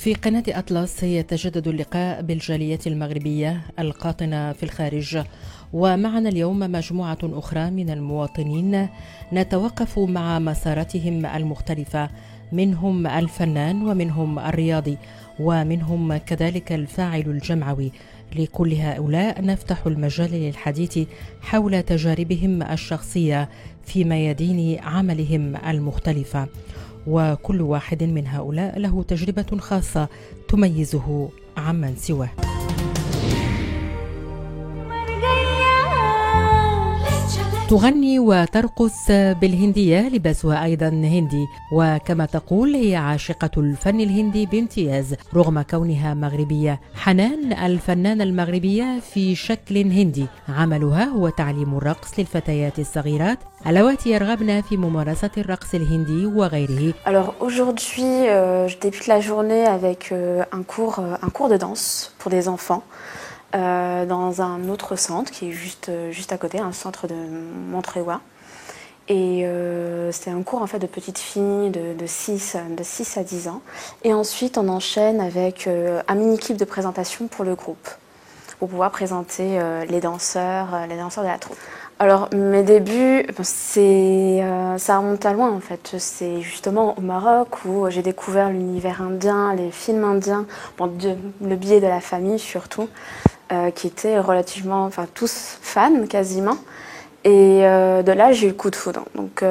في قناة أطلس يتجدد اللقاء بالجالية المغربية القاطنة في الخارج، ومعنا اليوم مجموعة أخرى من المواطنين نتوقف مع مساراتهم المختلفة، منهم الفنان ومنهم الرياضي ومنهم كذلك الفاعل الجمعوي. لكل هؤلاء نفتح المجال للحديث حول تجاربهم الشخصية في ميادين عملهم المختلفة، وكل واحد من هؤلاء له تجربة خاصة تميزه عمن سواه. تغني وترقص بالهندية، لباسها أيضا هندي، وكما تقول هي عاشقة الفن الهندي بامتياز رغم كونها مغربية. حنان الفنانة المغربية في شكل هندي، عملها هو تعليم الرقص للفتيات الصغيرات اللواتي يرغبن في ممارسة الرقص الهندي وغيره. Alors aujourd'hui, je débute la journée avec un cours de danse pour des enfants. Dans un autre centre qui est juste à côté, un centre de Montreuil. Et c'est un cours en fait de petites filles de 6 à 10 ans. Et ensuite on enchaîne avec un mini-clip de présentation pour le groupe, pour pouvoir présenter les danseurs de la troupe. Alors mes débuts, ça remonte à loin en fait. C'est justement au Maroc où j'ai découvert l'univers indien, les films indiens, le biais de la famille surtout. Qui étaient relativement, enfin tous fans quasiment, et de là j'ai eu le coup de foudre. Donc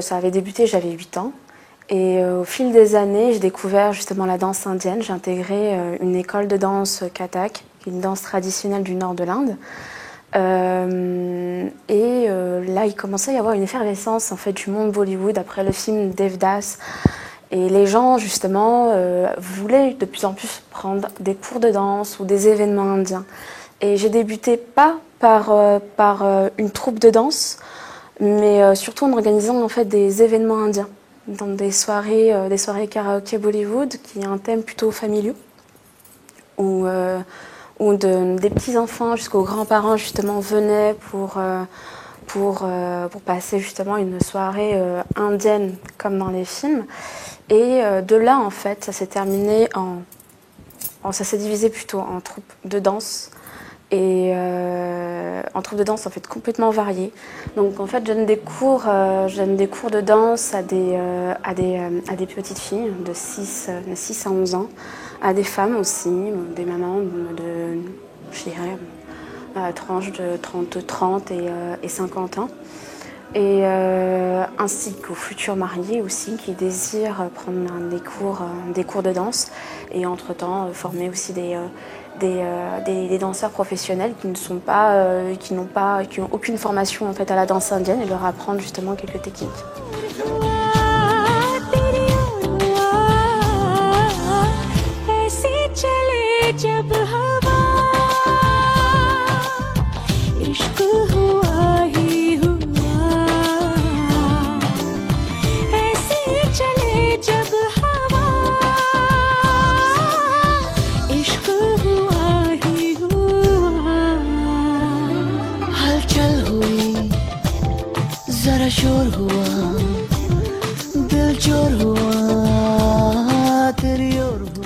ça avait débuté, j'avais 8 ans, et au fil des années j'ai découvert justement la danse indienne. J'ai intégré une école de danse Kathak, une danse traditionnelle du nord de l'Inde, et là il commençait à y avoir une effervescence en fait du monde Bollywood après le film Devdas. Et les gens, justement, voulaient de plus en plus prendre des cours de danse ou des événements indiens. Et j'ai débuté pas par une troupe de danse, mais surtout en organisant en fait des événements indiens, dans des soirées karaoké Bollywood, qui est un thème plutôt familial, où des petits-enfants jusqu'aux grands-parents, justement, venaient pour passer justement une soirée indienne comme dans les films. Et de là, en fait, ça s'est terminé ça s'est divisé plutôt en troupes de danse et en troupes de danse en fait complètement variées. Donc en fait, je donne des cours de danse à des petites filles de 6 à 11 ans, à des femmes aussi, des mamans je dirais, tranche de 30 et 50 ans. Et ainsi qu'aux futurs mariés aussi qui désirent prendre des cours de danse et entre-temps former aussi des danseurs professionnels qui n'ont aucune formation en fait à la danse indienne, et leur apprendre justement quelques techniques.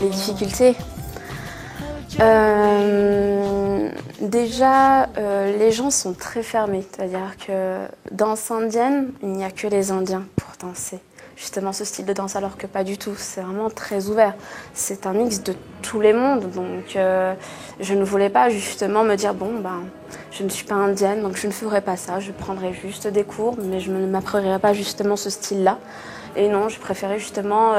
Les difficultés. Déjà, les gens sont très fermés, c'est-à-dire que danse indienne, il n'y a que les Indiens pour danser justement ce style de danse, alors que pas du tout, c'est vraiment très ouvert. C'est un mix de tous les mondes, donc je ne voulais pas justement me dire je ne suis pas indienne, donc je ne ferai pas ça, je prendrai juste des cours, mais je ne m'apprendrai pas justement ce style-là. Et non, je préférais justement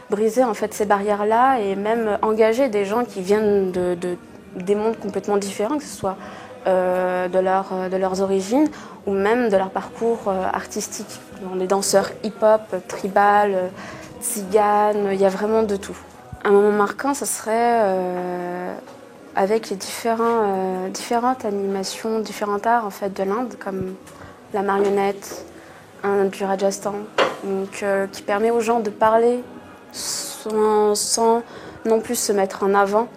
briser en fait ces barrières-là et même engager des gens qui viennent des mondes complètement différents, que ce soit de leurs origines ou même de leur parcours artistique. Des danseurs hip-hop, tribal, tziganes, il y a vraiment de tout. Un moment marquant, ce serait avec les différentes animations, différents arts en fait, de l'Inde, comme la marionnette, du Rajasthan, qui permet aux gens de parler sans non plus se mettre en avant,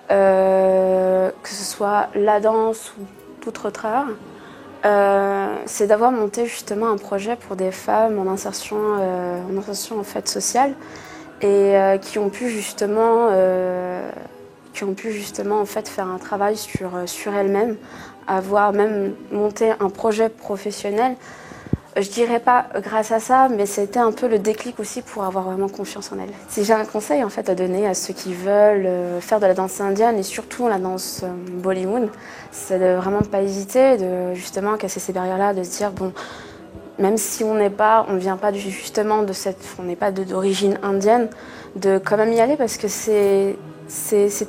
que ce soit la danse ou tout autre art. C'est d'avoir monté justement un projet pour des femmes en insertion en fait sociale et qui ont pu justement en fait faire un travail sur elles-mêmes, avoir même monté un projet professionnel. Je dirais pas grâce à ça, mais c'était un peu le déclic aussi pour avoir vraiment confiance en elles. Si j'ai un conseil en fait à donner à ceux qui veulent faire de la danse indienne et surtout la danse Bollywood, c'est de vraiment pas hésiter, de justement casser ces barrières-là, de se dire bon, même si on n'est pas d'origine indienne, de quand même y aller parce que c'est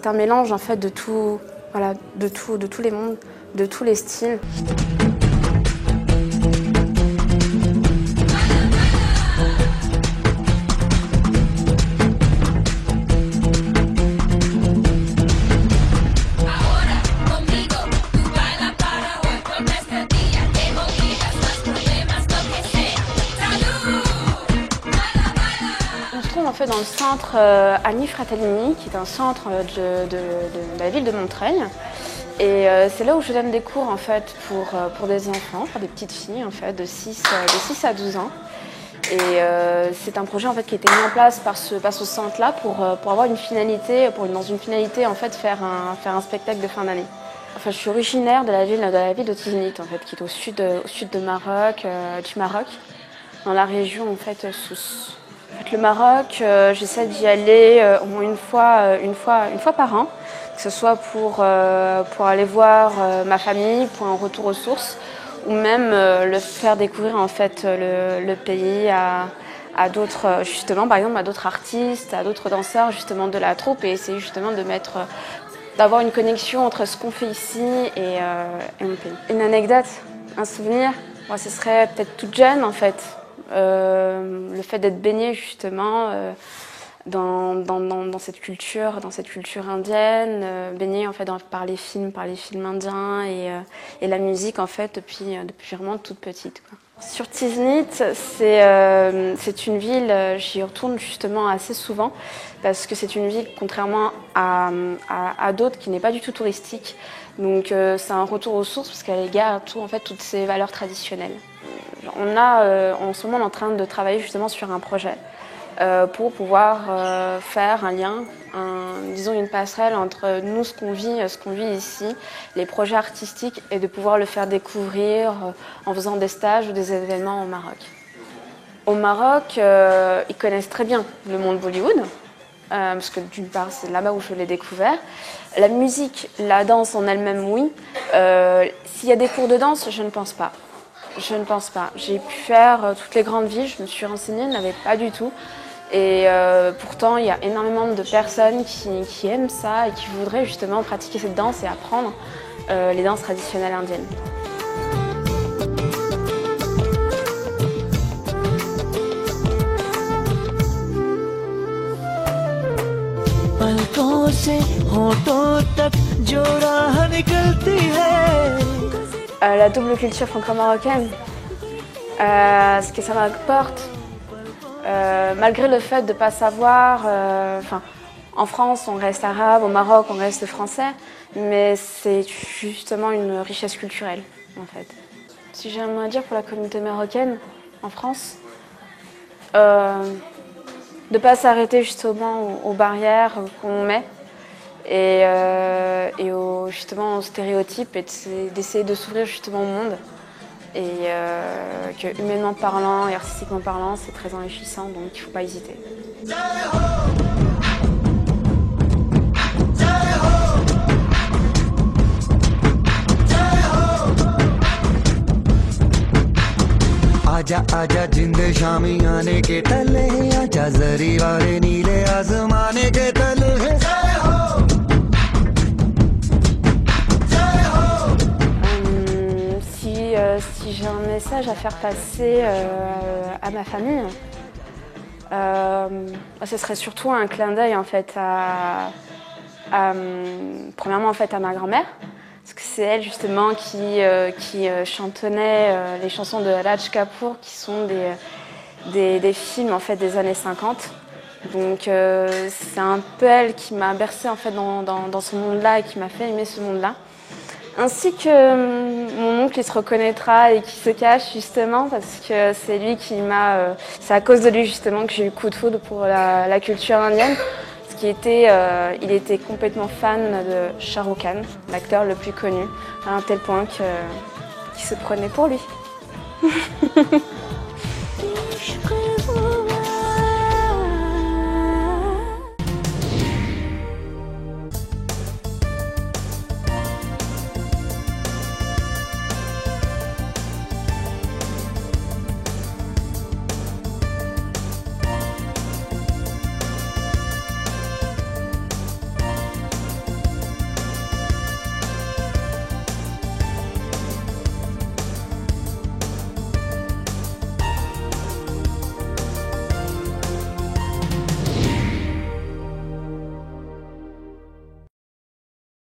un mélange en fait de tout, voilà, de tous les mondes, de tous les styles. En fait, dans le centre Annie Fratellini, qui est un centre de la ville de Montreuil. Et c'est là où je donne des cours en fait, pour des enfants, pour des petites filles en fait, de 6 à 12 ans. Et c'est un projet en fait, qui a été mis en place par ce centre-là pour avoir une finalité, dans une finalité en fait, faire un spectacle de fin d'année. Enfin, je suis originaire de la ville de Tiznit, en fait, qui est au sud du Maroc, dans la région en fait, Sousse. En fait, le Maroc, j'essaie d'y aller au moins une fois par an, que ce soit pour aller voir ma famille, pour un retour aux sources, ou même le faire découvrir en fait le pays à d'autres, justement, par exemple à d'autres artistes, à d'autres danseurs justement de la troupe, et essayer justement d'avoir une connexion entre ce qu'on fait ici et mon pays. Une anecdote, un souvenir, moi ce serait peut-être toute jeune en fait. Le fait d'être baignée justement dans cette culture indienne, baignée en fait par les films indiens et la musique en fait depuis vraiment toute petite, quoi. Sur Tiznit, c'est une ville, j'y retourne justement assez souvent parce que c'est une ville contrairement à d'autres qui n'est pas du tout touristique. Donc c'est un retour aux sources parce qu'elle égare toutes ses valeurs traditionnelles. On en ce moment, on est en train de travailler justement sur un projet pour pouvoir faire un lien, disons une passerelle entre nous, ce qu'on vit ici, les projets artistiques, et de pouvoir le faire découvrir en faisant des stages ou des événements au Maroc. Au Maroc, ils connaissent très bien le monde Bollywood, parce que d'une part, c'est là-bas où je l'ai découvert. La musique, la danse en elle-même, oui. S'il y a des cours de danse, je ne pense pas. Je ne pense pas. J'ai pu faire toutes les grandes villes, je me suis renseignée, il n'y en avait pas du tout. Et pourtant, il y a énormément de personnes qui aiment ça et qui voudraient justement pratiquer cette danse et apprendre les danses traditionnelles indiennes. La double culture franco-marocaine, ce que ça m'apporte, malgré le fait de ne pas savoir, en France on reste arabe, au Maroc on reste français, mais c'est justement une richesse culturelle en fait. Si j'ai un mot à dire pour la communauté marocaine en France, de ne pas s'arrêter justement aux barrières qu'on met et justement aux stéréotypes, et d'essayer de s'ouvrir justement au monde, et que humainement parlant et artistiquement parlant c'est très enrichissant, donc il ne faut pas hésiter. आजा आजा जिंद शामी आने के तले आजा जरी वाले नीले आसमाने के तले Si j'ai un message à faire passer à ma famille, ce serait surtout un clin d'œil en fait premièrement en fait à ma grand-mère, parce que c'est elle justement qui chantonnait les chansons de Raj Kapoor, qui sont des films en fait des années 50. Donc c'est un peu elle qui m'a bercée en fait dans ce monde-là et qui m'a fait aimer ce monde-là. Ainsi que mon oncle qui se reconnaîtra et qui se cache justement parce que c'est lui qui m'a... c'est à cause de lui justement que j'ai eu coup de foudre pour la culture indienne. Parce qu'il était, il était complètement fan de Shah Rukh Khan, l'acteur le plus connu, à un tel point qu'il se prenait pour lui.